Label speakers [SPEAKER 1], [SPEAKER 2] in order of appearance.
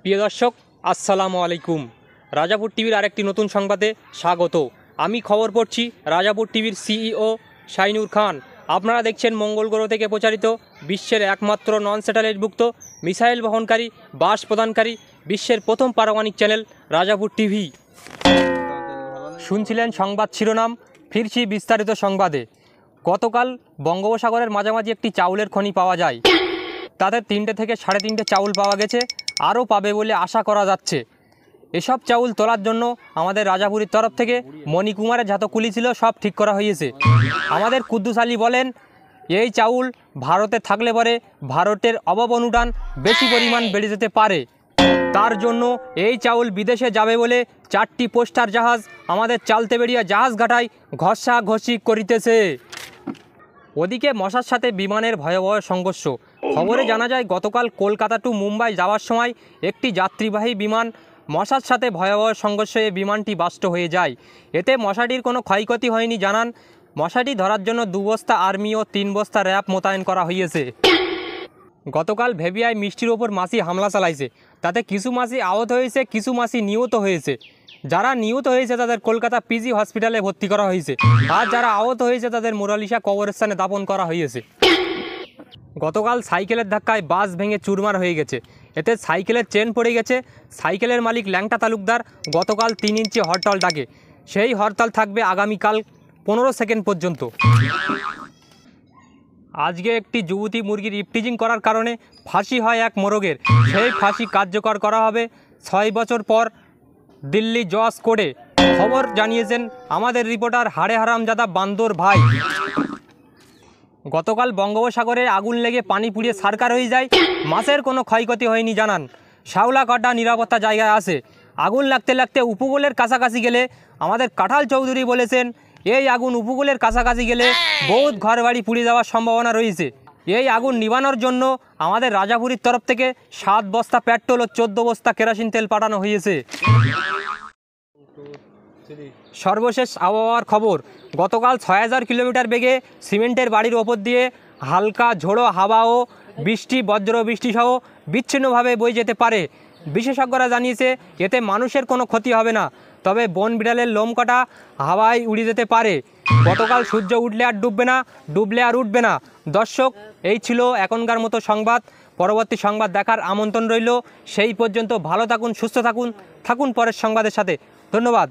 [SPEAKER 1] প্রিয় দর্শক আসসালামু আলাইকুম। রাজাপুর টিভির আরেকটি নতুন সংবাদে স্বাগত। আমি খবর পড়ছি রাজাপুর টিভির সিইও শাইনুর খান। আপনারা দেখছেন মঙ্গল গ্রহ থেকে প্রচারিত বিশ্বের একমাত্র নন স্যাটেলাইটভুক্ত মিসাইল বহনকারী বাস প্রদানকারী বিশ্বের প্রথম পারমাণবিক চ্যানেল রাজাপুর টিভি। শুনছিলেন সংবাদ শিরোনাম, ফিরছি বিস্তারিত সংবাদে। গতকাল বঙ্গোপসাগরের মাঝামাঝি একটি চাউলের খনি পাওয়া যায়। তাদের 3টে থেকে 3.5 চাউল পাওয়া গেছে, আরও পাবে বলে আশা করা যাচ্ছে। এসব চাউল তোলার জন্য আমাদের রাজাপুরীর তরফ থেকে মণিকুমারের যত কুলি ছিল সব ঠিক করা হয়েছে। আমাদের কুদ্দুস আলী বলেন, এই চাউল ভারতে থাকলে পরে ভারতের অবদান বেশি পরিমাণ বেড়ে যেতে পারে। তার জন্য এই চাউল বিদেশে যাবে বলে 4টি পোস্টার জাহাজ আমাদের চালতে বেরিয়ে জাহাজ ঘাটায় ঘষাঘষি করিতেছে। ওদিকে মশার সাথে বিমানের ভয়াবহ সংঘর্ষ। খবরে জানা যায় গতকাল কলকাতা টু মুম্বাই যাওয়ার সময় একটি যাত্রীবাহী বিমান মশার সাথে ভয়াবহ সংঘর্ষে বিমানটি বাস্ট হয়ে যায়। এতে মশাটির কোনো ক্ষয়ক্ষতি হয়নি জানান। মশাটি ধরার জন্য 2 বস্তা আর্মি ও 3 বস্তা র্যাব মোতায়েন করা হয়েছে। গতকাল ভেবিয়ায় মিষ্টির ওপর মাছি হামলা চালাইছে। তাতে কিছু মাছি আহত হয়েছে, কিছু মাছি নিহত হয়েছে। যারা নিহত হয়েছে তাদের কলকাতা পিজি হসপিটালে ভর্তি করা হয়েছে, আর যারা আহত হয়েছে তাদের মোরালিসা কবরস্থানে দাফন করা হয়েছে। গতকাল সাইকেলের ধাক্কায় বাস ভেঙে চুরমার হয়ে গেছে। এতে সাইকেলের চেন পড়ে গেছে। সাইকেলের মালিক ল্যাংটা তালুকদার গতকাল 3 ইঞ্চি হরতাল ডাকে। সেই হরতাল থাকবে আগামীকাল 15 সেকেন্ড পর্যন্ত। আজকে একটি যুবতী মুরগির ইফটিজিং করার কারণে ফাঁসি হয় এক মোরগের। সেই ফাঁসি কার্যকর করা হবে 6 বছর পর দিল্লি জজ কোর্টে। খবর জানিয়েছেন আমাদের রিপোর্টার হাড়ে হারামজাদা বান্দর ভাই। গতকাল বঙ্গোপসাগরে আগুন লেগে পানি পুড়িয়ে সারকার হয়ে যায়। মাছের কোনো ক্ষয়ক্ষতি হয়নি জানান। শাওলাকাটা নিরাপত্তা জায়গায় আছে। আগুন লাগতে লাগতে উপকূলের কাছাকাছি গেলে আমাদের কাঁঠাল চৌধুরী বলেছেন, এই আগুন উপকূলের কাছাকাছি গেলে বহুত ঘরবাড়ি পুড়ে যাওয়ার সম্ভাবনা রয়েছে। এই আগুন নিবানোর জন্য আমাদের রাজাপুরীর তরফ থেকে 7 বস্তা পেট্রোল ও 14 বস্তা কেরোসিন তেল পাঠানো হয়েছে। সর্বশেষ আবহাওয়ার খবর। গতকাল 6000 কিলোমিটার বেগে সিমেন্টের বাড়ির ওপর দিয়ে হালকা ঝোড়ো হাওয়া ও বৃষ্টি, বজ্র বৃষ্টি সহ বিচ্ছিন্নভাবে বয়ে যেতে পারে। বিশেষজ্ঞরা জানিয়েছে এতে মানুষের কোনো ক্ষতি হবে না, তবে বন বিড়ালের লোম কাটা হাওয়ায় উড়ে যেতে পারে। গতকাল সূর্য উঠলে আর ডুববে না, ডুবলে আর উঠবে না। দর্শক, এই ছিল এখনকার মতো সংবাদ। পরবর্তী সংবাদ দেখার আমন্ত্রণ রইল। সেই পর্যন্ত ভালো থাকুন, সুস্থ থাকুন, থাকুন পরের সংবাদের সাথে। ধন্যবাদ।